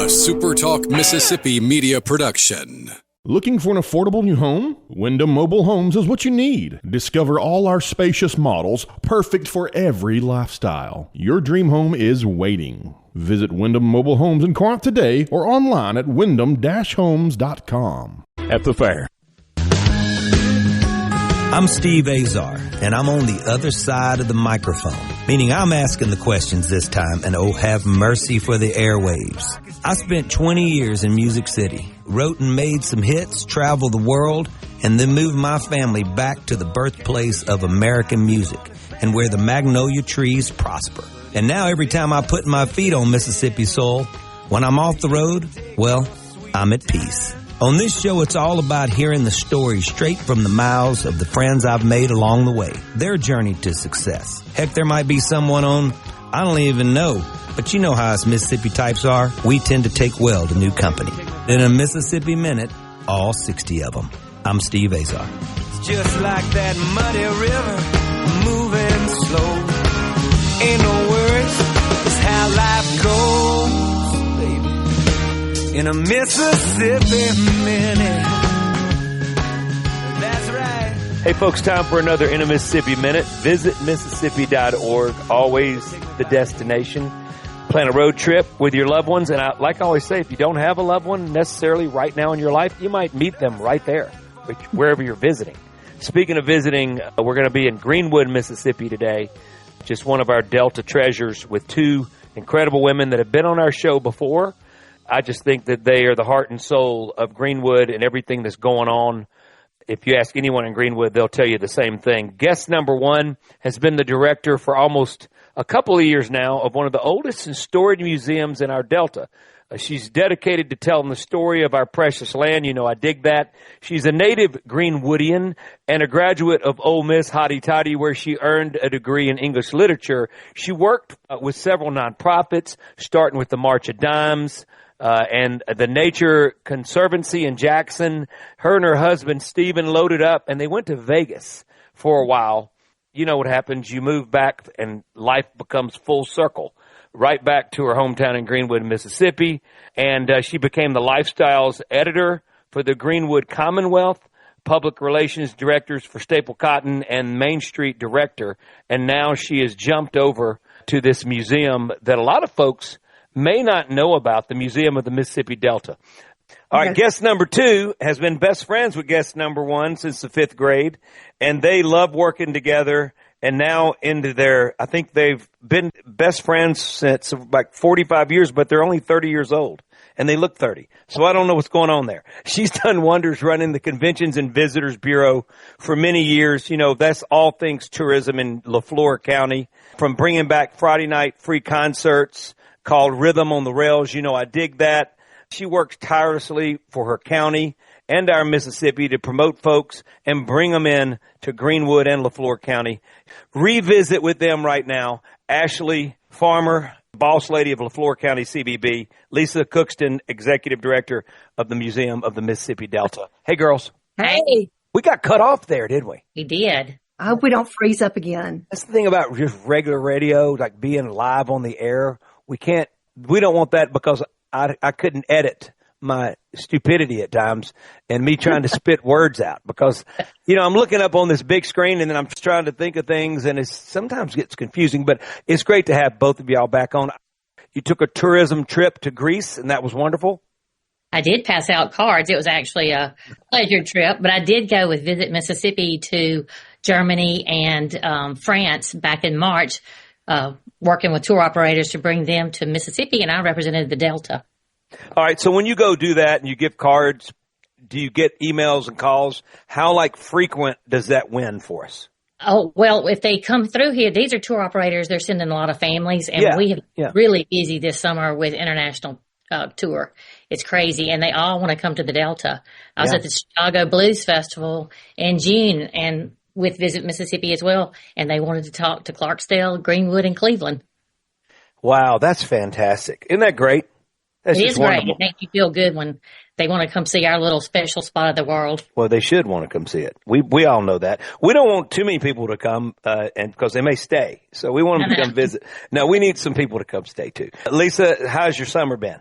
SuperTalk Mississippi Media production. Looking for an affordable new home? Wyndham Mobile Homes is what you need. Discover all our spacious models, perfect for every lifestyle. Your dream home is waiting. Visit Wyndham Mobile Homes in Corinth today or online at wyndham-homes.com. At the fair. I'm Steve Azar, and I'm on the other side of the microphone, meaning I'm asking the questions this time, and oh, have mercy for the airwaves. I spent 20 years in Music City, wrote and made some hits, traveled the world, and then moved my family back to the birthplace of American music and where the magnolia trees prosper. And now every time I put my feet on Mississippi soil, when I'm off the road, well, I'm at peace. On this show, it's all about hearing the stories straight from the mouths of the friends I've made along the way, their journey to success. Heck, there might be someone on, I don't even know, but you know how us Mississippi types are. We tend to take well to new company. In a Mississippi Minute, all 60 of them. I'm Steve Azar. It's just like that muddy river, moving slow. Ain't no worries, it's how life goes, baby. In a Mississippi Minute. That's right. Hey, folks, time for another In a Mississippi Minute. Visit Mississippi.org, always the destination. Plan a road trip with your loved ones. And like I always say, if you don't have a loved one necessarily right now in your life, you might meet them right there, wherever you're visiting. Speaking of visiting, we're going to be in Greenwood, Mississippi today. Just one of our Delta treasures with two incredible women that have been on our show before. I just think that they are the heart and soul of Greenwood and everything that's going on. If you ask anyone in Greenwood, they'll tell you the same thing. Guest number one has been the director for almost a couple of years now of one of the oldest and storied museums in our Delta. She's dedicated to telling the story of our precious land. You know, I dig that. She's a native Greenwoodian and a graduate of Ole Miss Hotty Toddy, where she earned a degree in English literature. She worked with several nonprofits, starting with the March of Dimes, and the Nature Conservancy in Jackson. Her and her husband, Stephen, loaded up, and they went to Vegas for a while. You know what happens. You move back, and life becomes full circle. Right back to her hometown in Greenwood, Mississippi, and she became the lifestyles editor for the Greenwood Commonwealth, public relations directors for Staple Cotton, and Main Street director. And now she has jumped over to this museum that a lot of folks may not know about, the Museum of the Mississippi Delta. All right, guest number two has been best friends with guest number one since the 5th grade, and they love working together. And now into I think they've been best friends since like 45 years, but they're only 30 years old, and they look 30. So I don't know what's going on there. She's done wonders running the Conventions and Visitors Bureau for many years. You know, that's all things tourism in LaFleur County, from bringing back Friday night free concerts called Rhythm on the Rails. You know, I dig that. She works tirelessly for her county and our Mississippi to promote folks and bring them in to Greenwood and LaFleur County. Revisit with them right now, Ashley Farmer, boss lady of LaFleur County CBB, Lisa Cookston, executive director of the Museum of the Mississippi Delta. Hey, girls. Hey. We got cut off there, didn't we? We did. I hope we don't freeze up again. That's the thing about just regular radio, like being live on the air. We don't want that, because I couldn't edit my stupidity at times and me trying to spit words out, because, you know, I'm looking up on this big screen and then I'm just trying to think of things, and it sometimes gets confusing, but it's great to have both of y'all back on. You took a tourism trip to Greece, and that was wonderful. I did pass out cards. It was actually a pleasure trip, but I did go with Visit Mississippi to Germany and France back in March, working with tour operators to bring them to Mississippi, and I represented the Delta. All right, so when you go do that and you give cards, do you get emails and calls? How, frequent does that win for us? Oh, well, if they come through here, these are tour operators. They're sending a lot of families, and we have really busy this summer with international tour. It's crazy, and they all want to come to the Delta. I was at the Chicago Blues Festival in June, and with Visit Mississippi as well, and they wanted to talk to Clarksdale, Greenwood, and Cleveland. Wow, that's fantastic. Isn't that great? That's it is great. Wonderful. It makes you feel good when they want to come see our little special spot of the world. Well, they should want to come see it. We all know that. We don't want too many people to come, and because they may stay. So we want them to come visit. No, we need some people to come stay too. Lisa, how's your summer been?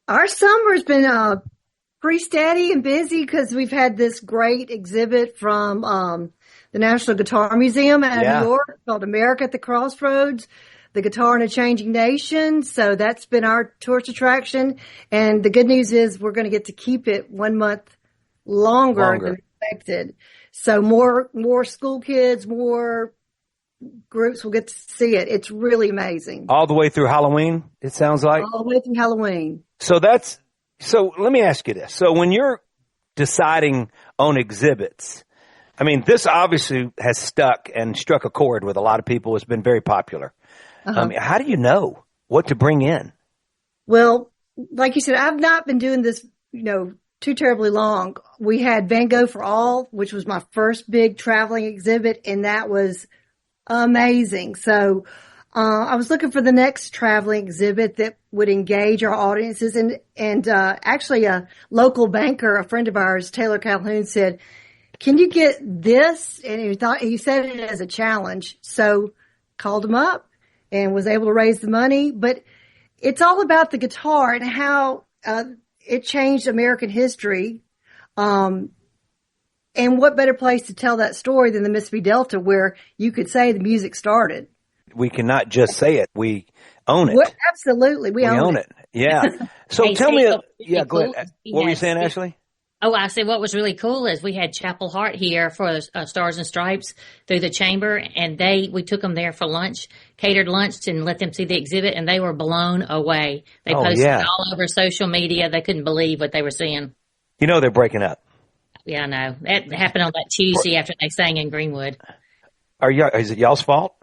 Our summer's been pretty steady and busy because we've had this great exhibit from the National Guitar Museum out of New York called America at the Crossroads, the Guitar in a Changing Nation. So that's been our tourist attraction. And the good news is we're going to get to keep it 1 month longer than expected. So more school kids, more groups will get to see it. It's really amazing. All the way through Halloween, it sounds like? All the way through Halloween. So let me ask you this. So when you're deciding on exhibits, I mean, this obviously has stuck and struck a chord with a lot of people. It's been very popular. How do you know what to bring in? Well, like you said, I've not been doing this, too terribly long. We had Van Gogh for All, which was my first big traveling exhibit, and that was amazing. So I was looking for the next traveling exhibit that would engage our audiences. And actually a local banker, a friend of ours, Taylor Calhoun, said, can you get this? And he said it as a challenge. So called him up and was able to raise the money. But it's all about the guitar and how it changed American history. And what better place to tell that story than the Mississippi Delta, where you could say the music started. We cannot just say it. We own it. Well, absolutely. We own it. Yeah. So Hey, tell Steve, me, what was really go cool ahead. is we What were you had saying, Ashley? Oh, I said what was really cool is we had Chapel Hart here for Stars and Stripes through the chamber, and we took them there for lunch, catered lunch, and let them see the exhibit, and they were blown away. They posted it all over social media. They couldn't believe what they were seeing. They're breaking up. Yeah, I know. That happened on that Tuesday after they sang in Greenwood. Is it y'all's fault?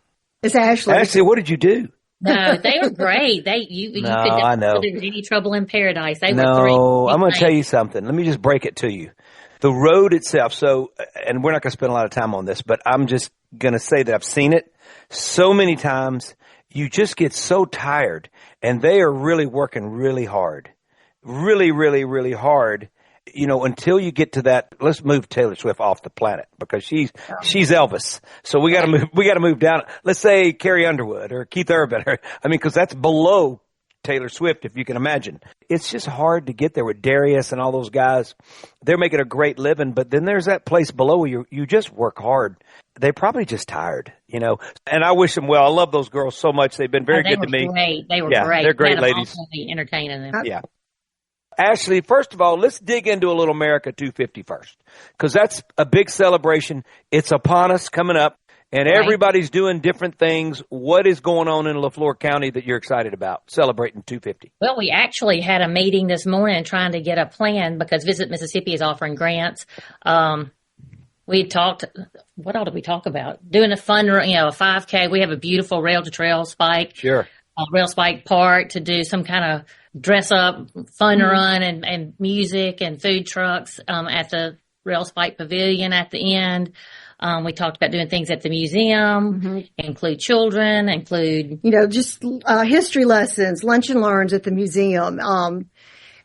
It's Ashley. Ashley, what did you do? No, they were great. You could never know. there was any trouble in paradise. They were No, three. I'm going to tell you something. Let me just break it to you. The road itself. So, and we're not going to spend a lot of time on this, but I'm just going to say that I've seen it so many times. You just get so tired, and they are really working really hard, really, really, really hard. Until you get to that, let's move Taylor Swift off the planet because she's Elvis. So we got to move down. Let's say Carrie Underwood or Keith Urban. Because that's below Taylor Swift, if you can imagine. It's just hard to get there with Darius and all those guys. They're making a great living, but then there's that place below where you just work hard. They're probably just tired, and I wish them well. I love those girls so much. They've been very good to me. Great. They were great. They're great ladies. Entertaining them. Yeah. Ashley, first of all, let's dig into a little America 250 first, because that's a big celebration. It's upon us coming up, and everybody's doing different things. What is going on in LaFleur County that you're excited about celebrating 250? Well, we actually had a meeting this morning trying to get a plan because Visit Mississippi is offering grants. We talked, what all did we talk about? Doing a fun, a 5K. We have a beautiful rail to trail spike. Sure. Rail spike park to do some kind of dress up fun run and music and food trucks at the Rail Spike Pavilion at the end. We talked about doing things at the museum, include children, include just history lessons, lunch and learns at the museum.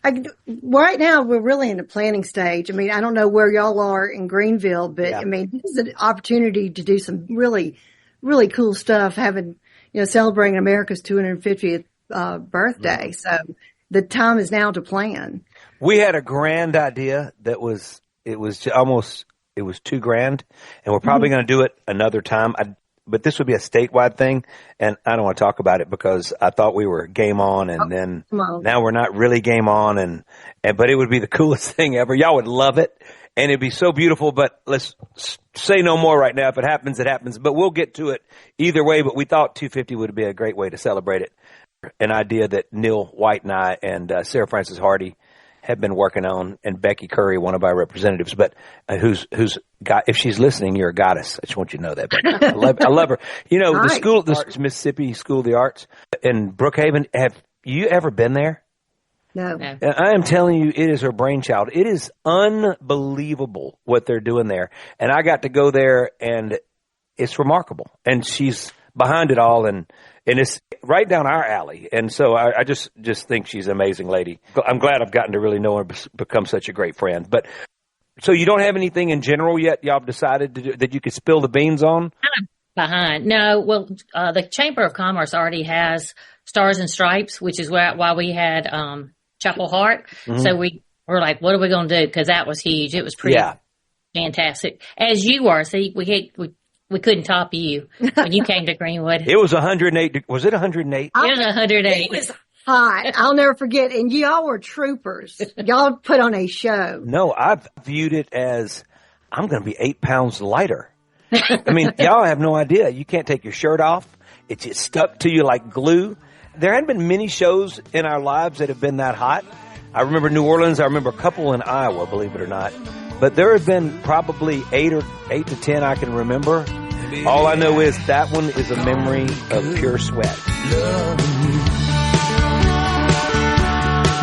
Right now we're really in the planning stage. I don't know where y'all are in Greenville, but this is an opportunity to do some really, really cool stuff. Celebrating America's 250th birthday. So the time is now to plan. We had a grand idea that was $2,000, and we're probably going to do it another time. But this would be a statewide thing, and I don't want to talk about it because I thought we were game on, and then now we're not really game on, but it would be the coolest thing ever. Y'all would love it, and it'd be so beautiful. But let's say no more right now. If it happens, it happens. But we'll get to it either way. But we thought 250 would be a great way to celebrate it. An idea that Neil White and I and Sarah Frances Hardy have been working on, and Becky Curry, one of our representatives, but who's got, if she's listening, you're a goddess. I just want you to know that. But I love her. The Mississippi School of the Arts in Brookhaven. Have you ever been there? No. I am telling you, it is her brainchild. It is unbelievable what they're doing there. And I got to go there, and it's remarkable. And she's behind it all, and it's right down our alley. And so I just think she's an amazing lady. I'm glad I've gotten to really know her, become such a great friend. But so you don't have anything in general yet y'all have decided to do, that you could spill the beans on? I'm behind. No, well, the Chamber of Commerce already has Stars and Stripes, which is why we had Chapel Hart. Mm-hmm. So we were like, what are we going to do? Because that was huge. It was pretty fantastic. As you are. See, we couldn't top you when you came to Greenwood. It was 108. Was it 108? It was 108. It was hot. I'll never forget. And y'all were troopers. Y'all put on a show. No, I've viewed it as I'm going to be 8 pounds lighter. I mean, y'all have no idea. You can't take your shirt off. It's just stuck to you like glue. There hadn't been many shows in our lives that have been that hot. I remember New Orleans. I remember a couple in Iowa, believe it or not. But there have been probably 8 to 10 I can remember. All I know is that one is a memory of pure sweat.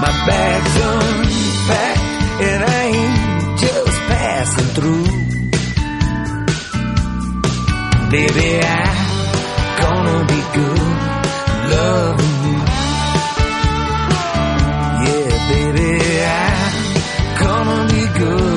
My bag's unpacked and I ain't just passing through. Baby, I'm gonna be good loving you. Yeah, baby, I'm gonna be good.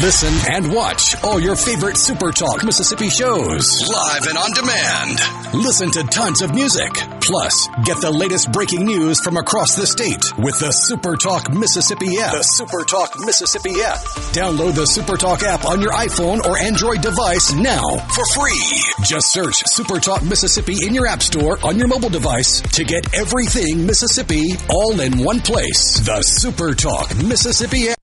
Listen and watch all your favorite SuperTalk Mississippi shows live and on demand. Listen to tons of music. Plus, get the latest breaking news from across the state with the SuperTalk Mississippi app. The SuperTalk Mississippi app. Download the SuperTalk app on your iPhone or Android device now for free. Just search SuperTalk Mississippi in your app store on your mobile device to get everything Mississippi all in one place. The SuperTalk Mississippi app.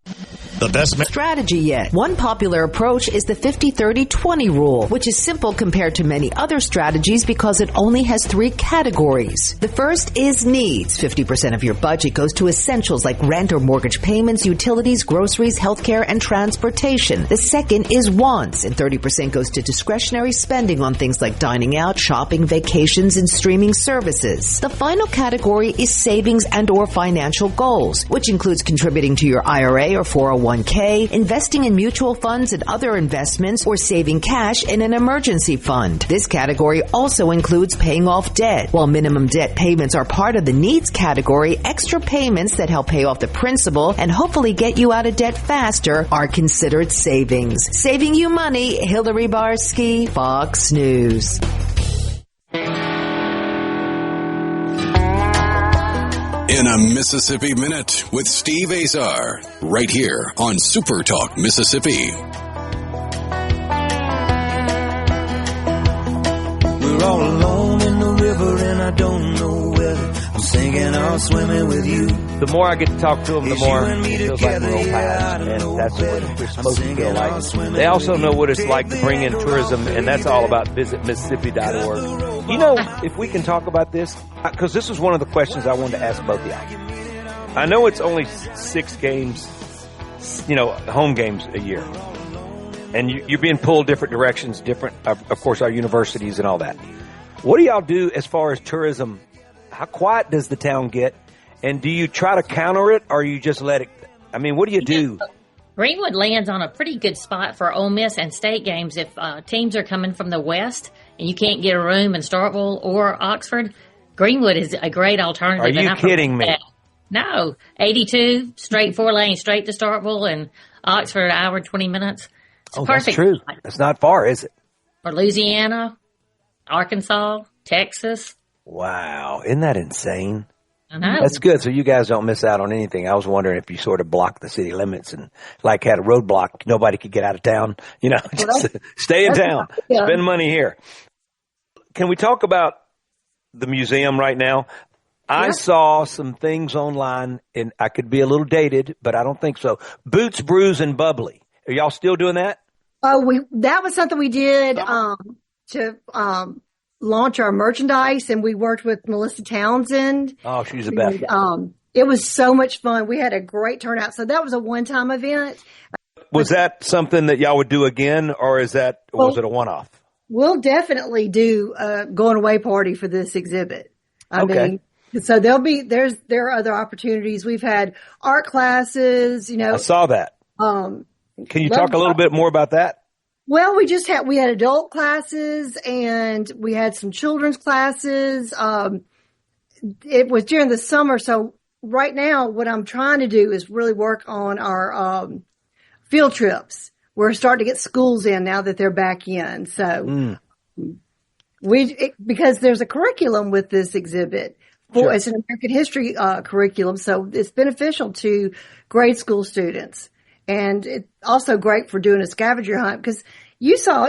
The best strategy yet. One popular approach is the 50-30-20 rule, which is simple compared to many other strategies because it only has 3 categories. The first is needs. 50% of your budget goes to essentials like rent or mortgage payments, utilities, groceries, healthcare, and transportation. The second is wants, and 30% goes to discretionary spending on things like dining out, shopping, vacations, and streaming services. The final category is savings and or financial goals, which includes contributing to your IRA or 401k, investing in mutual funds and other investments, or saving cash in an emergency fund. This category also includes paying off debt. While minimum debt payments are part of the needs category, extra payments that help pay off the principal and hopefully get you out of debt faster are considered savings. Saving you money, Hillary Barsky, Fox News. In a Mississippi Minute with Steve Azar, right here on SuperTalk Mississippi. We're all alone in the river and I don't know whether I'm sinking or swimming with you. The more I get to talk to them, the more it feels like we're old pals, and that's what we're supposed to feel like. They also know what it's like to bring in tourism, and that's all about visitmississippi.org. You know, if we can talk about this, because this was one of the questions I wanted to ask both of you. I know it's only 6 games, home games a year. And you're being pulled different directions, of course, our universities and all that. What do y'all do as far as tourism? How quiet does the town get? And do you try to counter it, or you just let it? I mean, what do you do? Greenwood lands on a pretty good spot for Ole Miss and state games. If teams are coming from the west and you can't get a room in Starkville or Oxford, Greenwood is a great alternative. Are you kidding me? No. 82, straight 4 lanes, straight to Starkville, and Oxford, an hour and 20 minutes. It's perfect. That's true. It's not far, is it? Or Louisiana, Arkansas, Texas. Wow. Isn't that insane? I know. That's good. So you guys don't miss out on anything. I was wondering if you sort of blocked the city limits and like had a roadblock. Nobody could get out of town. Just stay in town. Spend money here. Can we talk about the museum right now? I saw some things online, and I could be a little dated, but I don't think so. Boots, Brews, and Bubbly. Are y'all still doing that? Oh, that was something we did to launch our merchandise, and we worked with Melissa Townsend. Oh, she's the best. It was so much fun. We had a great turnout. So that was a one-time event. Was that something that y'all would do again, or was it a one-off? We'll definitely do a going away party for this exhibit. I mean, so there are other opportunities. We've had art classes, I saw that. Can you talk a little bit more about that? Well, we had adult classes and we had some children's classes. It was during the summer, so right now, what I'm trying to do is really work on our field trips. We're starting to get schools in now that they're back in. So because there's a curriculum with this exhibit. It's an American history curriculum, so it's beneficial to grade school students, and it's also great for doing a scavenger hunt because you saw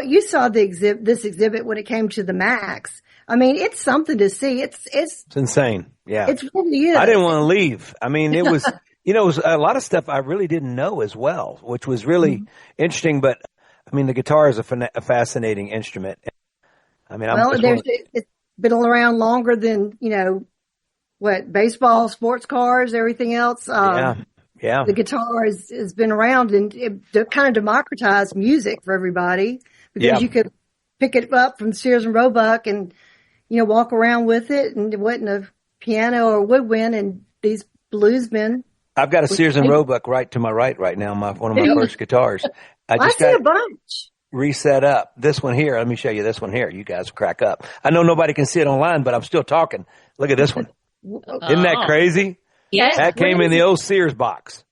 this exhibit when it came to the Max. I mean, it's something to see. It's insane. Yeah, it's really is. I didn't want to leave. I mean, it was it was a lot of stuff I really didn't know as well, which was really interesting. But I mean, the guitar is a fascinating instrument. I mean, it's been around longer than baseball, sports cars, everything else. Yeah. The guitar has been around and it kind of democratized music for everybody because you could pick it up from Sears and Roebuck and, walk around with it, and it wasn't a piano or woodwind, and these bluesmen. I've got a Sears and Roebuck right to my right now, one of my first guitars. I see a bunch. Reset up. This one here, let me show you this one here. You guys crack up. I know nobody can see it online, but I'm still talking. Look at this one. Isn't that crazy? Yeah. That came in the old Sears box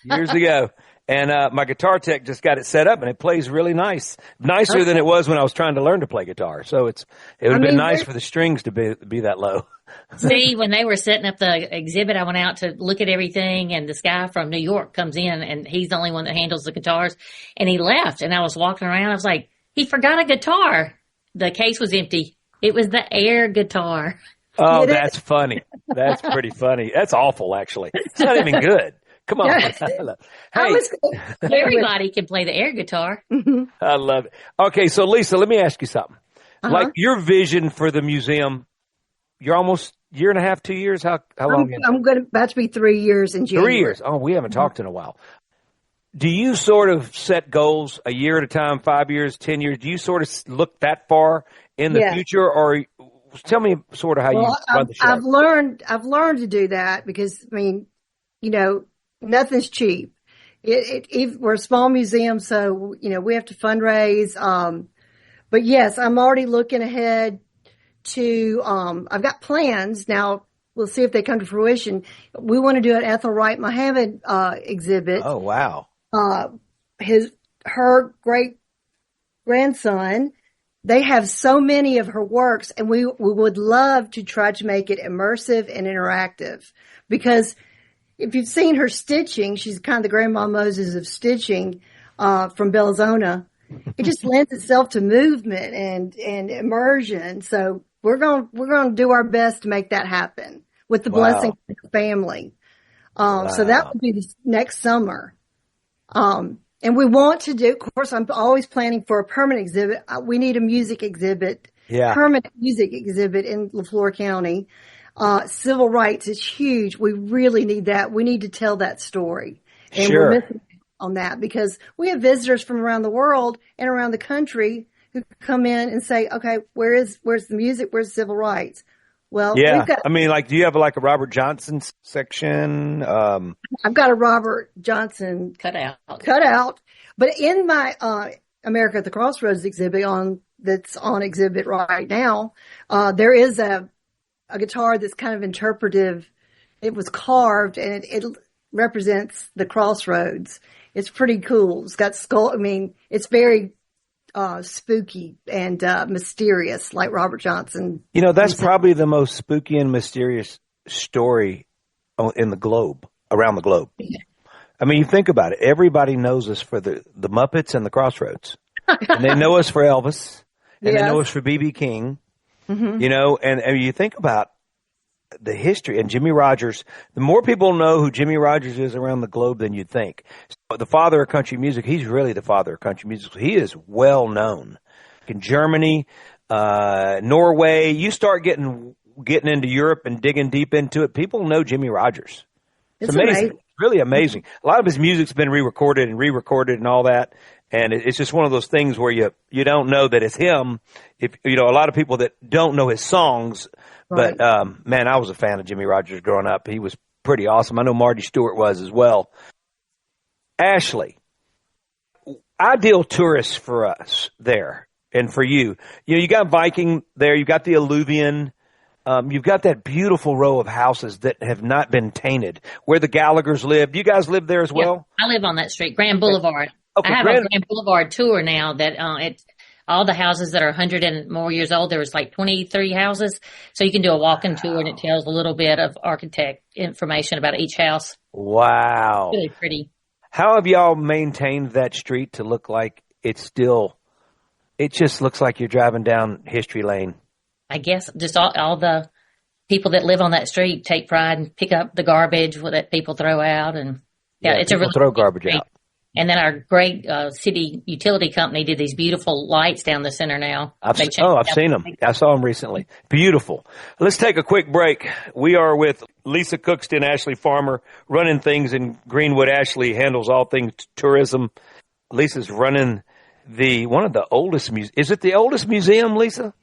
years ago. And my guitar tech just got it set up, and it plays really nicer than it was when I was trying to learn to play guitar. So it would have been nice for the strings to be that low. See, when they were setting up the exhibit, I went out to look at everything, and this guy from New York comes in, and he's the only one that handles the guitars, and he left, and I was walking around. I was like, he forgot a guitar. The case was empty. It was the air guitar. Oh, that's funny. That's pretty funny. That's awful, actually. It's not even good. Come on. Hey, everybody can play the air guitar. I love it. Okay, so Lisa, let me ask you something. Like your vision for the museum, you're almost year and a half, 2 years. How long? I'm about to be 3 years in January. 3 years. Oh, we haven't talked in a while. Do you sort of set goals a year at a time, 5 years, 10 years? Do you sort of look that far in the future, or tell me sort of how you run the show? I've learned to do that because, I mean, nothing's cheap. We're a small museum, so, we have to fundraise. But yes, I'm already looking ahead to, I've got plans. Now, we'll see if they come to fruition. We want to do an Ethel Wright Muhammad exhibit. Oh, wow. Her great grandson. They have so many of her works, and we would love to try to make it immersive and interactive because if you've seen her stitching, she's kind of the Grandma Moses of stitching from Belzona. It just lends itself to movement and immersion. So we're going to do our best to make that happen with the blessing of the family. So that will be this next summer. And we want to do, of course, I'm always planning for a permanent exhibit. We need a music exhibit, permanent music exhibit in LaFleur County. Civil rights is huge. We really need that. We need to tell that story. And we're missing on that because we have visitors from around the world and around the country who come in and say, okay, where's the music? Where's civil rights? Well, do you have like a Robert Johnson section? I've got a Robert Johnson cut out, but in my America at the Crossroads exhibit that's on exhibit right now, there is a guitar that's kind of interpretive. It was carved and it represents the crossroads. It's pretty cool. It's got it's very spooky and mysterious, like Robert Johnson. That's probably the most spooky and mysterious story in the globe, around the globe. I mean, you think about it. Everybody knows us for the Muppets and the Crossroads. And they know us for Elvis. And they know us for B.B. King. Mm-hmm. And you think about the history and Jimmy Rogers. The more people know who Jimmy Rogers is around the globe than you'd think. So the father of country music, he's really the father of country music. He is well known in Germany, Norway. You start getting into Europe and digging deep into it. People know Jimmy Rogers. It's amazing. It's really amazing. A lot of his music's been re-recorded and all that. And it's just one of those things where you don't know that it's him. If a lot of people that don't know his songs. Right. But, man, I was a fan of Jimmy Rogers growing up. He was pretty awesome. I know Marty Stewart was as well. Ashley, ideal tourists for us there and for you. You got Viking there. You got the Alluvion. You've got that beautiful row of houses that have not been tainted, where the Gallaghers live. Do you guys live there as well? I live on that street, Grand Boulevard. Okay, I have a Grand Boulevard tour now that it's all the houses that are 100 and more years old. There was like 23 houses. So you can do a walk-in tour, and it tells a little bit of architect information about each house. Wow. It's really pretty. How have y'all maintained that street to look like it just looks like you're driving down history lane? I guess just all the people that live on that street take pride and pick up the garbage that people throw out. And it's a really throw garbage out. And then our great city utility company did these beautiful lights down the center now. I've seen them. I saw them recently. Beautiful. Let's take a quick break. We are with Lisa Cookston, Ashley Farmer, running things in Greenwood. Ashley handles all things tourism. Lisa's running one of the oldest museums. Is it the oldest museum, Lisa?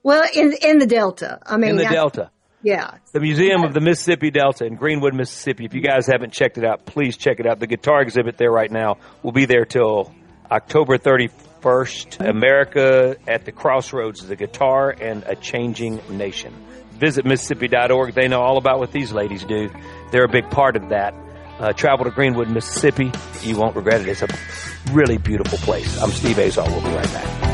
Well, in the Delta. In the Delta. Yeah. The Museum of the Mississippi Delta in Greenwood, Mississippi. If you guys haven't checked it out, please check it out. The guitar exhibit there right now will be there till October 31st. America at the Crossroads, the guitar and a changing nation. Visit Mississippi.org. They know all about what these ladies do. They're a big part of that. Travel to Greenwood, Mississippi. You won't regret it. It's a really beautiful place. I'm Steve Azar. We'll be right back.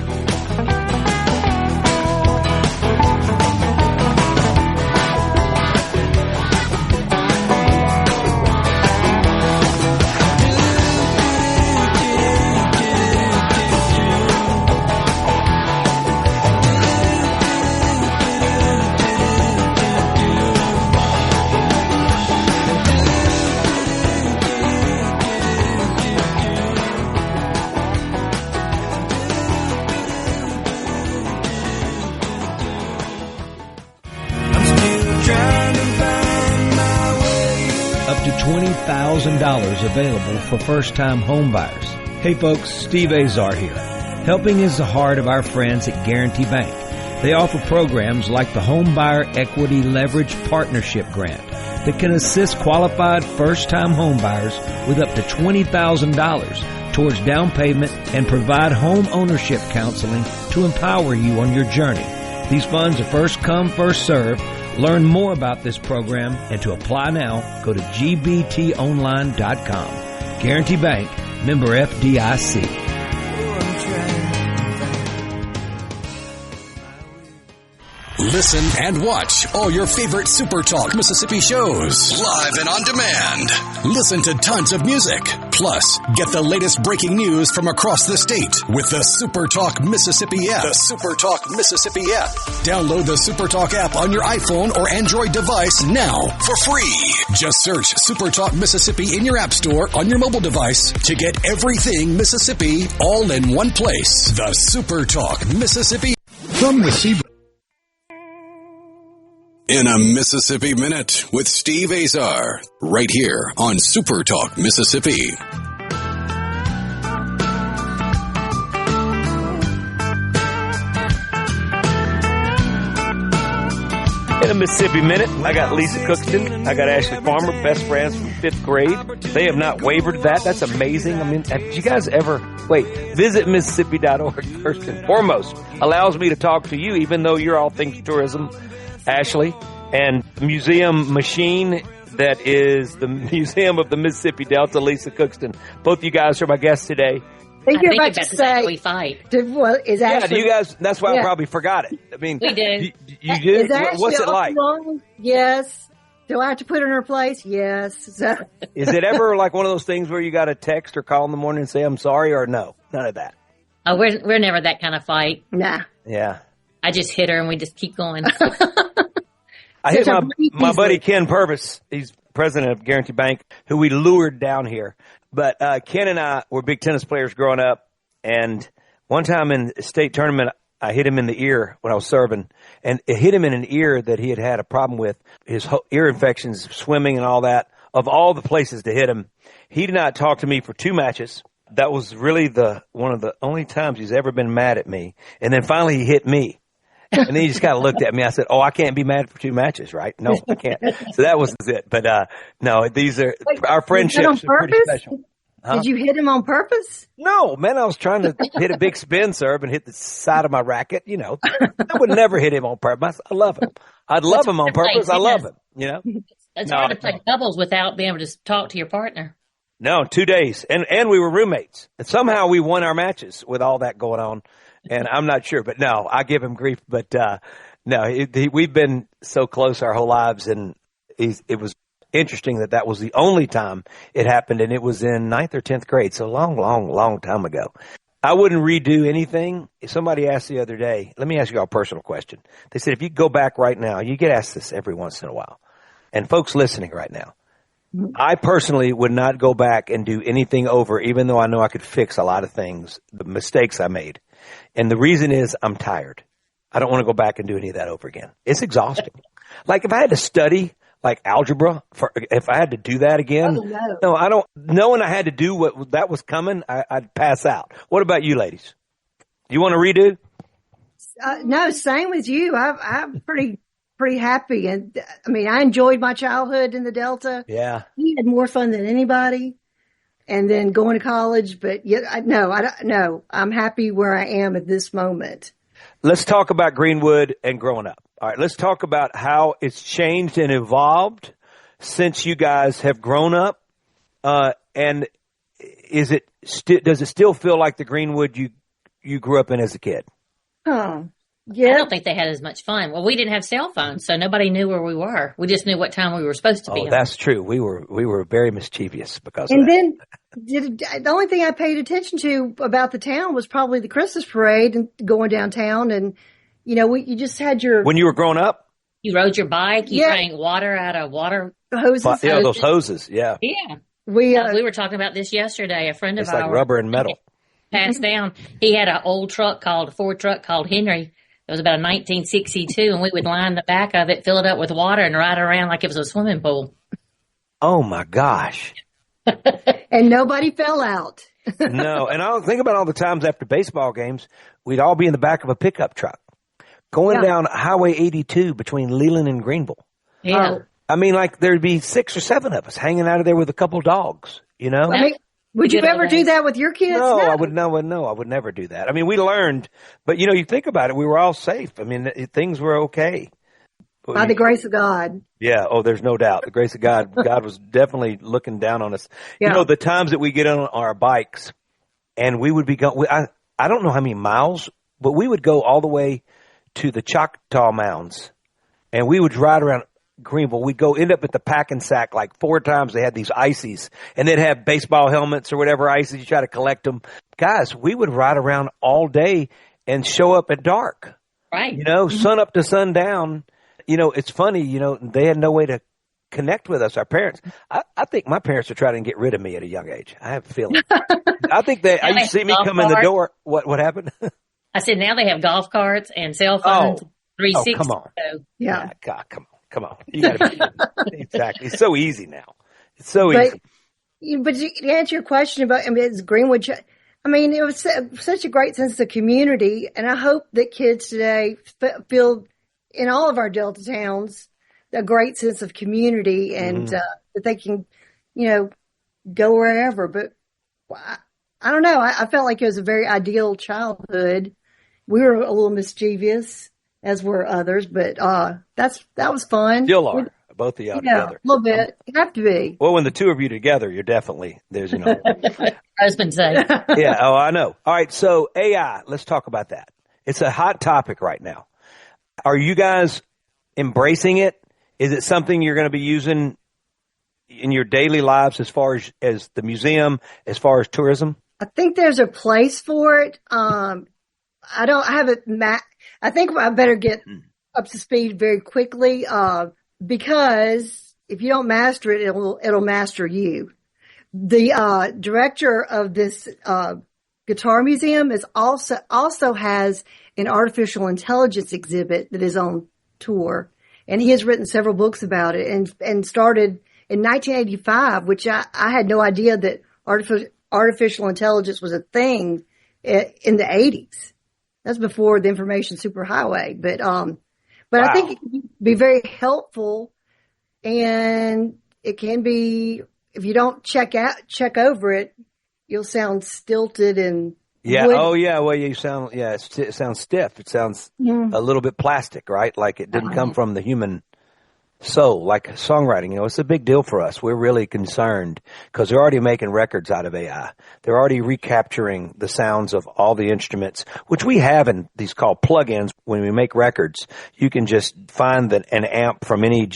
$20,000 available for first-time home buyers. Hey folks, Steve Azar here. Helping is the heart of our friends at Guarantee Bank. They offer programs like the Home Buyer Equity Leverage Partnership Grant that can assist qualified first-time home buyers with up to $20,000 towards down payment and provide home ownership counseling to empower you on your journey. These funds are first come, first served. Learn more about this program and to apply now, go to gbtonline.com. Guarantee Bank, member FDIC. Listen and watch all your favorite SuperTalk Mississippi shows live and on demand. Listen to tons of music. Plus, get the latest breaking news from across the state with the SuperTalk Mississippi app. The SuperTalk Mississippi app. Download the SuperTalk app on your iPhone or Android device now for free. Just search SuperTalk Mississippi in your app store on your mobile device to get everything Mississippi all in one place. The SuperTalk Mississippi. From the Sea. In a Mississippi Minute with Steve Azar, right here on SuperTalk Mississippi. In a Mississippi Minute, I got Lisa Cookston. I got Ashley Farmer, best friends from 5th grade. They have not wavered that. That's amazing. I mean, have you guys visit Mississippi.org first and foremost. Allows me to talk to you, even though you're all things tourism, Ashley, and museum machine that is the Museum of the Mississippi Delta, Lisa Cookston. Both you guys are my guests today. I think you're about to say we fight. Do you guys? That's why I probably forgot it. I mean, we do. You do. What's it like? Wrong? Yes. Do I have to put her in her place? Yes. So. Is it ever like one of those things where you got to text or call in the morning and say I'm sorry, or no? None of that. Oh, we're never that kind of fight. Nah. Yeah. I just hit her and we just keep going. I hit my buddy Ken Purvis. He's president of Guarantee Bank, who we lured down here. But Ken and I were big tennis players growing up, and one time in a state tournament, I hit him in the ear when I was serving, and it hit him in an ear that he had a problem with, his ear infections, swimming and all that. Of all the places to hit him, he did not talk to me for 2 matches. That was really one of the only times he's ever been mad at me. And then finally he hit me. And then he just kind of looked at me. I said, I can't be mad for 2 matches, right? No, I can't. So that was it. But no, these are our friendships are pretty special. Huh? Did you hit him on purpose? No, man, I was trying to hit a big spin serve and hit the side of my racket. You know, I would never hit him on purpose. I love him. I'd love him on purpose. I love him, you know. It's hard to play doubles without being able to talk to your partner. No, 2 days. And we were roommates. And somehow we won our matches with all that going on. And I'm not sure. But no, I give him grief. But no, we've been so close our whole lives. And it was interesting that was the only time it happened. And it was in 9th or 10th grade. So long time ago. I wouldn't redo anything. If somebody asked the other day, let me ask you all a personal question. They said, if you go back right now, you get asked this every once in a while. And folks listening right now, I personally would not go back and do anything over, even though I know I could fix a lot of things, the mistakes I made. And the reason is I'm tired. I don't want to go back and do any of that over again. It's exhausting. Like if I had to study like algebra, if I had to do that again, no, I don't. Knowing I had to do what that was coming, I'd pass out. What about you ladies? Do you want to redo? No, same with you. I'm pretty happy. And I mean, I enjoyed my childhood in the Delta. Yeah. We had more fun than anybody. And then going to college, but I'm happy where I am at this moment. Let's talk about Greenwood and growing up. All right. Let's talk about how it's changed and evolved since you guys have grown up. And does it still feel like the Greenwood you grew up in as a kid? Oh, yeah. I don't think they had as much fun. Well, we didn't have cell phones, so nobody knew where we were. We just knew what time we were supposed to be. Oh, that's true. We were very mischievous because of and that. Then the only thing I paid attention to about the town was probably the Christmas parade and going downtown. And, you know, you just had your... When you were growing up? You rode your bike. You drank water out of water hoses. Yeah, those hoses. Yeah. Yeah. We were talking about this yesterday. A friend of ours. It's like rubber and metal. Passed down. He had a Ford truck called Henry. It was about a 1962, and we would line the back of it, fill it up with water, and ride around like it was a swimming pool. Oh, my gosh. And nobody fell out. No, and I think about all the times after baseball games, we'd all be in the back of a pickup truck going down Highway 82 between Leland and Greenville. Yeah. I mean, like there'd be 6 or 7 of us hanging out of there with a couple dogs, you know? I mean, would you ever do that with your kids? No, I would never do that. I mean, we learned, but you know, you think about it, we were all safe. I mean, things were okay. By the grace of God. Yeah. Oh, there's no doubt. The grace of God. God was definitely looking down on us. Yeah. You know, the times that we get on our bikes and we would be going, I don't know how many miles, but we would go all the way to the Choctaw Mounds and we would ride around Greenville. We'd go end up at the Pack and Sack like 4 times. They had these ices and they'd have baseball helmets or whatever ices. You try to collect them. Guys, we would ride around all day and show up at dark. Right. You know, sun up to sundown. You know, it's funny, you know, they had no way to connect with us, our parents. I think my parents are trying to get rid of me at a young age. I have a feeling. I think you see me come in the door. What happened? I said, now they have golf carts and cell phones. 360. Oh, come on. So. Yeah. God, come on. You gotta be exactly. It's so easy now. It's so easy. But to answer your question about, it's Greenwood. I mean, it was such a great sense of community. And I hope that kids today feel in all of our Delta towns a great sense of community and that they can, you know, go wherever. But I don't know. I felt like it was a very ideal childhood. We were a little mischievous, as were others, but that was fun. Still are. Both of y'all together. A little bit. You have to be. Well, when the two of you together, you're definitely, there's, you know. Husband say. Yeah. Oh, I know. All right. So AI, let's talk about that. It's a hot topic right now. Are you guys embracing it? Is it something you're going to be using in your daily lives as far as the museum, as far as tourism? I think there's a place for it. I have it. I think I better get up to speed very quickly because if you don't master it, it'll master you. The director of this guitar museum is also has an artificial intelligence exhibit that is on tour, and he has written several books about it and started in 1985, which I had no idea that artificial intelligence was a thing in the 80s. That's before the information superhighway, but I think it can be very helpful, and it can be, if you don't check over it, you'll sound stilted and yeah. wood. Oh, yeah. Well, you sound, yeah, it sounds stiff. It sounds a little bit plastic, right? Like it didn't come from the human soul, like songwriting. You know, it's a big deal for us. We're really concerned because they're already making records out of AI. They're already recapturing the sounds of all the instruments, which we have in these called plugins. When we make records, you can just find an amp from any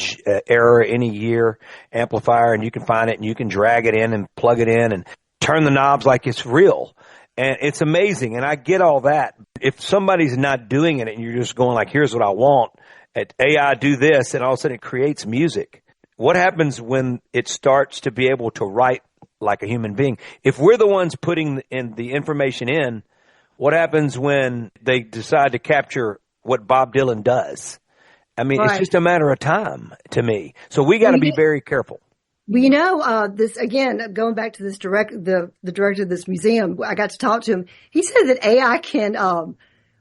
era, any year amplifier, and you can find it and you can drag it in and plug it in and turn the knobs like it's real. And it's amazing. And I get all that. If somebody's not doing it and you're just going like, here's what I want, at AI do this, and all of a sudden it creates music. What happens when it starts to be able to write like a human being? If we're the ones putting the information in, what happens when they decide to capture what Bob Dylan does? I mean, It's just a matter of time to me. So we got to be very careful. Well, you know, this again, going back to this the director of this museum, I got to talk to him. He said that AI can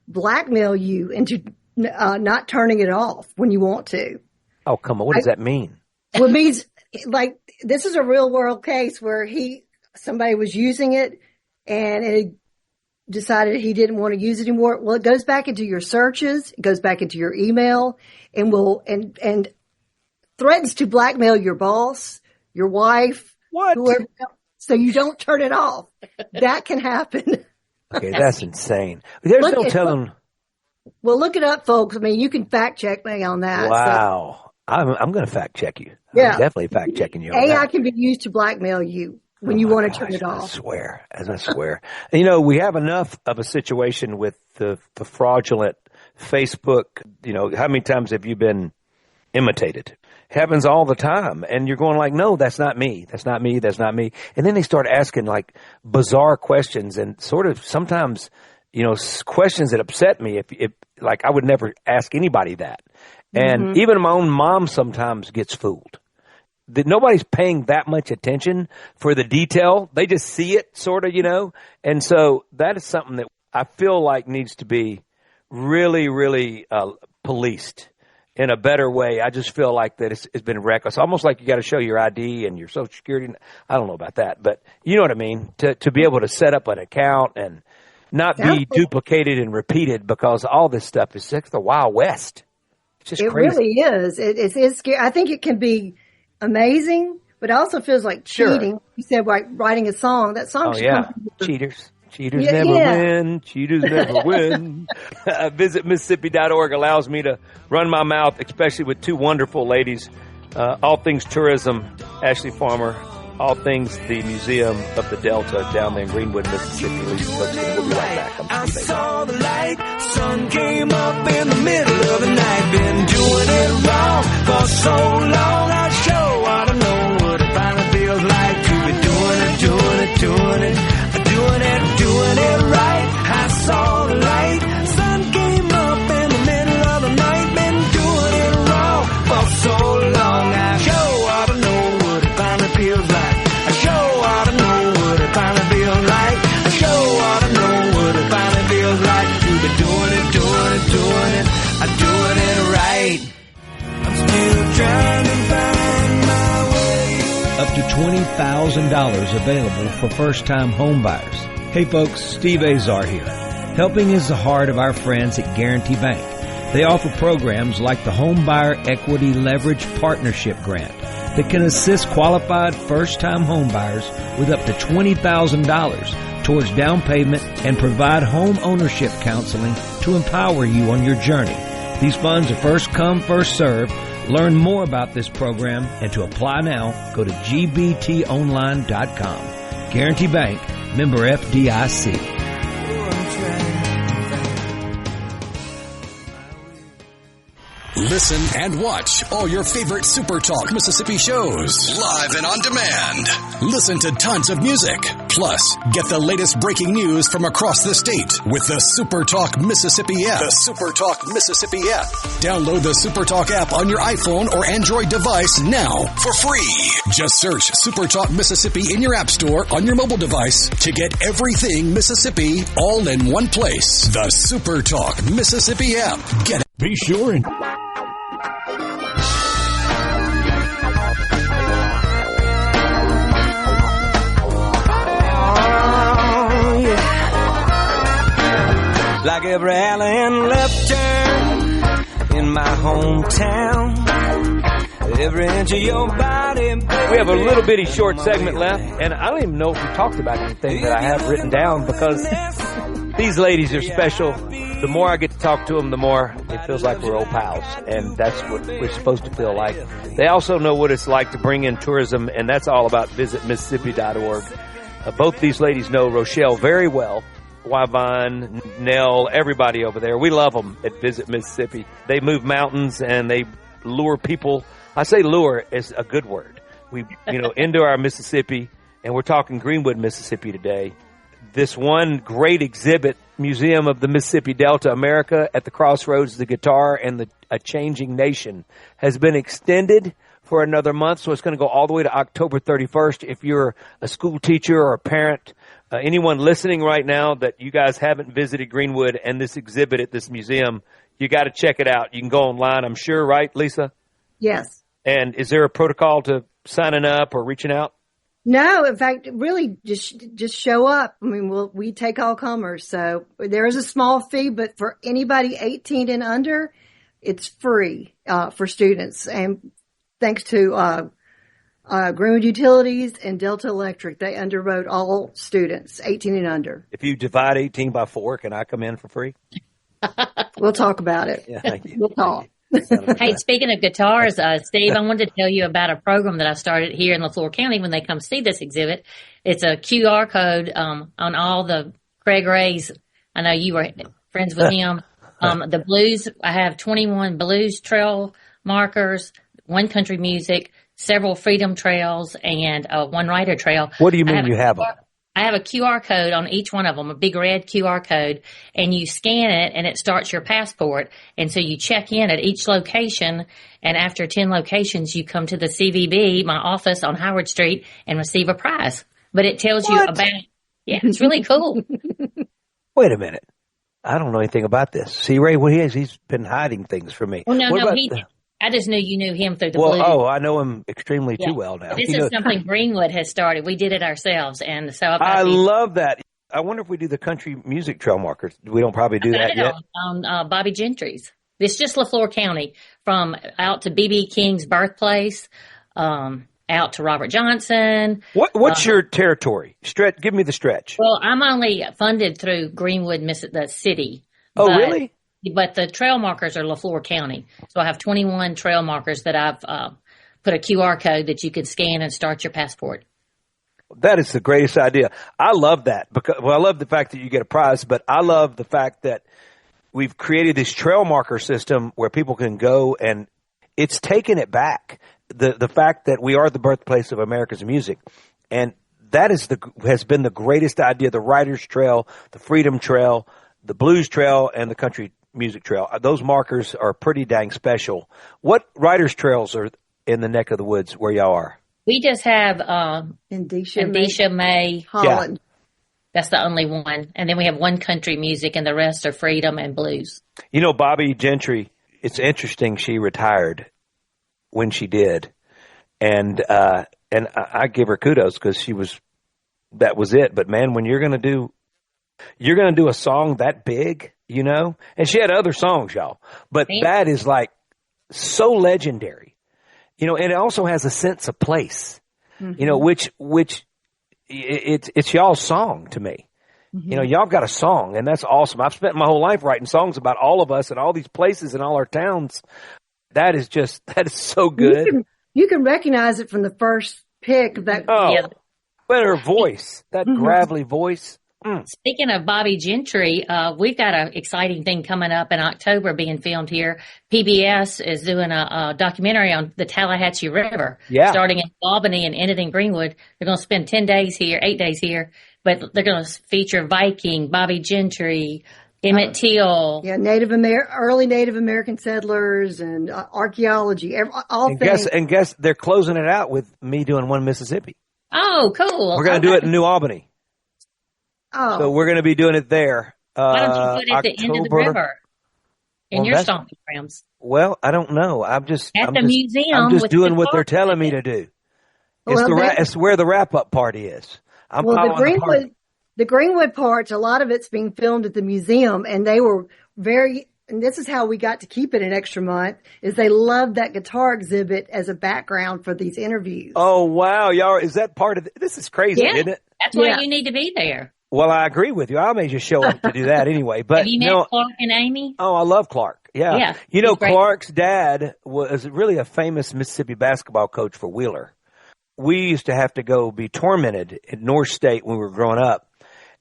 blackmail you into not turning it off when you want to. Oh, come on. What does that mean? Well, it means like this is a real world case where somebody was using it and it decided he didn't want to use it anymore. Well, it goes back into your searches, it goes back into your email, and threatens to blackmail your boss, your wife, whoever else, so you don't turn it off. That can happen. Okay, that's insane. There's no telling. Well, look it up, folks. I mean, you can fact check me on that. Wow. So. I'm going to fact check you. Yeah. I'm definitely fact checking you on AI that. can be used to blackmail you when you want to turn it off. I swear. And, you know, we have enough of a situation with the fraudulent Facebook. You know, how many times have you been imitated? Happens all the time. And you're going like, no, that's not me. That's not me. That's not me. And then they start asking like bizarre questions and sort of sometimes, you know, questions that upset me. If like I would never ask anybody that. And even my own mom sometimes gets fooled. Nobody's paying that much attention for the detail. They just see it sort of, you know. And so that is something that I feel like needs to be really, really policed in a better way. I just feel like that it's been reckless. Almost like you got to show your ID and your Social Security. I don't know about that, but you know what I mean? To be able to set up an account and not be duplicated and repeated, because all this stuff is the Wild West. It's just crazy. It really is. It's scary. I think it can be amazing, but it also feels like cheating. Sure. You said like writing a song. That song should come from Cheaters never win. Cheaters never win. Visit Mississippi.org allows me to run my mouth, especially with two wonderful ladies. All things tourism, Ashley Farmer. All things the Museum of the Delta down there in Greenwood, Mississippi. We'll be right back. I saw the light, sun came up in the middle of the night. Been doing it wrong for so long. I sure ought to know what it finally feels like to be doing it right. I saw the light, sun came up in the middle of the night. Been doing it wrong for so long. I sure ought to know what it finally feels like. Doing it right. I'm still trying to find my way. Up to $20,000 available for first-time home buyers. Hey folks, Steve Azar here. Helping is the heart of our friends at Guarantee Bank. They offer programs like the Home Buyer Equity Leverage Partnership Grant that can assist qualified first-time home buyers with up to $20,000 towards down payment and provide home ownership counseling to empower you on your journey. These funds are first come, first served. Learn more about this program and to apply now, go to gbtonline.com. Guarantee Bank, member FDIC. Listen and watch all your favorite SuperTalk Mississippi shows live and on demand. Listen to tons of music. Plus, get the latest breaking news from across the state with the SuperTalk Mississippi app. The SuperTalk Mississippi app. Download the SuperTalk app on your iPhone or Android device now for free. Just search SuperTalk Mississippi in your app store on your mobile device to get everything Mississippi all in one place. The SuperTalk Mississippi app. Get it. Be sure and like every alley and left turn in my hometown. Every inch of your body. We have a little bitty short segment left, and I don't even know if we talked about anything that I have written down because these ladies are special. The more I get to talk to them, the more it feels like we're old pals, and that's what we're supposed to feel like. They also know what it's like to bring in tourism, and that's all about visitmississippi.org. Both these ladies know Rochelle very well. Wyvine, Nell, everybody over there. We love them at Visit Mississippi. They move mountains, and they lure people. I say lure is a good word. We, into our Mississippi, and we're talking Greenwood, Mississippi today. This one great exhibit, Museum of the Mississippi Delta, America at the Crossroads, the Guitar and a Changing Nation, has been extended for another month, so it's going to go all the way to October 31st. If you're a school teacher or a parent, anyone listening right now that you guys haven't visited Greenwood and this exhibit at this museum, you got to check it out. You can go online, I'm sure, right, Lisa? Yes. And is there a protocol to signing up or reaching out? No, in fact, really just show up. I mean, we take all comers. So there is a small fee, but for anybody 18 and under, it's free for students. And thanks to Greenwood Utilities and Delta Electric, they underwrote all students 18 and under. If you divide 18 by 4, can I come in for free? We'll talk about it. Yeah, thank you. We'll talk. Hey, speaking of guitars, Steve, I wanted to tell you about a program that I started here in LaFleur County when they come see this exhibit. It's a QR code on all the Craig Ray's. I know you were friends with him. The blues, I have 21 blues trail markers, one country music, several freedom trails, and one writer trail. What do you mean you have them? I have a QR code on each one of them, a big red QR code, and you scan it and it starts your passport. And so you check in at each location, and after 10 locations, you come to the CVB, my office on Howard Street, and receive a prize. But it tells you about, it's really cool. Wait a minute. I don't know anything about this. See, Ray, what he's been hiding things from me. Well, I just knew you knew him through the blues. I know him extremely too well now. This is something Greenwood has started. We did it ourselves, and so I love that. I wonder if we do the country music trail markers. We don't probably do that yet. On Bobby Gentry's. It's just LaFleur County, from out to B.B. King's birthplace, out to Robert Johnson. What's your territory? Give me the stretch. Well, I'm only funded through Greenwood, the city. Oh, really? But the trail markers are LaFleur County. So I have 21 trail markers that I've put a QR code that you can scan and start your passport. That is the greatest idea. I love that because I love the fact that you get a prize, but I love the fact that we've created this trail marker system where people can go, and it's taken it back. The fact that we are the birthplace of America's music, and that has been the greatest idea. The Writers Trail, the Freedom Trail, the Blues Trail, and the Country Music Trail. Those markers are pretty dang special. What Writers Trails are in the neck of the woods where y'all are? We just have Indicia May, Holland. That's the only one. And then we have one country music, and the rest are freedom and blues. You know, Bobby Gentry, it's interesting she retired when she did. And I give her kudos because that was it. But man, when you're going to do a song that big, and she had other songs, y'all, but that is like so legendary, and it also has a sense of place, which it's y'all's song to me. Mm-hmm. Y'all got a song, and that's awesome. I've spent my whole life writing songs about all of us and all these places and all our towns. That is so good. You can recognize it from the first pick. But her voice, that gravelly voice. Speaking of Bobby Gentry, we've got an exciting thing coming up in October being filmed here. PBS is doing a documentary on the Tallahatchie River, starting in Albany and ending in Greenwood. They're going to spend 8 days here, but they're going to feature Viking, Bobby Gentry, Emmett Till. Yeah, early Native American settlers and archaeology, all things. And guess they're closing it out with me doing One Mississippi. Oh, cool. We're going to do it in New Albany. Oh. So we're going to be doing it there. Why don't you put it at the end of the river in your stomping grounds? Well, I don't know. I'm just museum. I'm just doing what they're telling me to do. It's where the wrap-up party is. The The Greenwood parts, a lot of it's being filmed at the museum, and they were and this is how we got to keep it an extra month, is they loved that guitar exhibit as a background for these interviews. Oh, wow. Y'all, is that part of this is crazy, isn't it? That's why you need to be there. Well, I agree with you. I may just show up to do that anyway. But have you met Clark and Amy? Oh, I love Clark. Yeah. You know, Clark's dad was really a famous Mississippi basketball coach for Wheeler. We used to have to go be tormented at North State when we were growing up.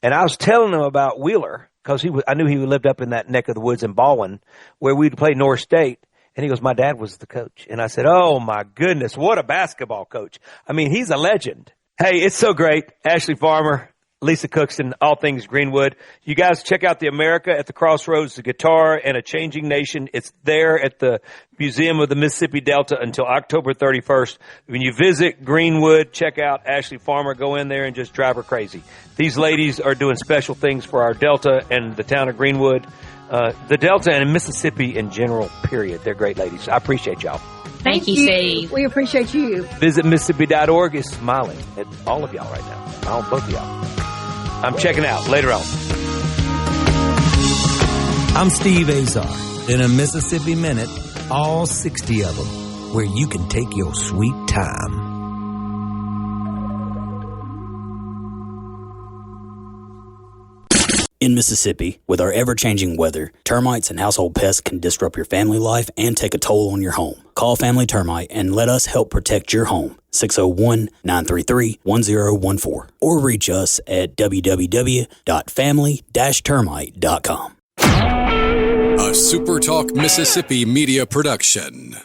And I was telling him about Wheeler because I knew he lived up in that neck of the woods in Baldwin where we'd play North State. And he goes, my dad was the coach. And I said, oh, my goodness, what a basketball coach. I mean, he's a legend. Hey, it's so great. Ashley Farmer, Lisa Cookston, All Things Greenwood. You guys check out the America at the Crossroads, the Guitar and a Changing Nation. It's there at the Museum of the Mississippi Delta until October 31st. When you visit Greenwood, check out Ashley Farmer. Go in there and just drive her crazy. These ladies are doing special things for our Delta and the town of Greenwood, the Delta and Mississippi in general, period. They're great ladies. I appreciate y'all. Thank you, Steve. We appreciate you. Visit Mississippi.org is smiling at all of y'all right now. Both of y'all. I'm checking out later on. I'm Steve Azar. In a Mississippi Minute, all 60 of them, where you can take your sweet time. In Mississippi, with our ever-changing weather, termites and household pests can disrupt your family life and take a toll on your home. Call Family Termite and let us help protect your home. 601-933-1014. Or reach us at www.family-termite.com. A SuperTalk Mississippi Media production.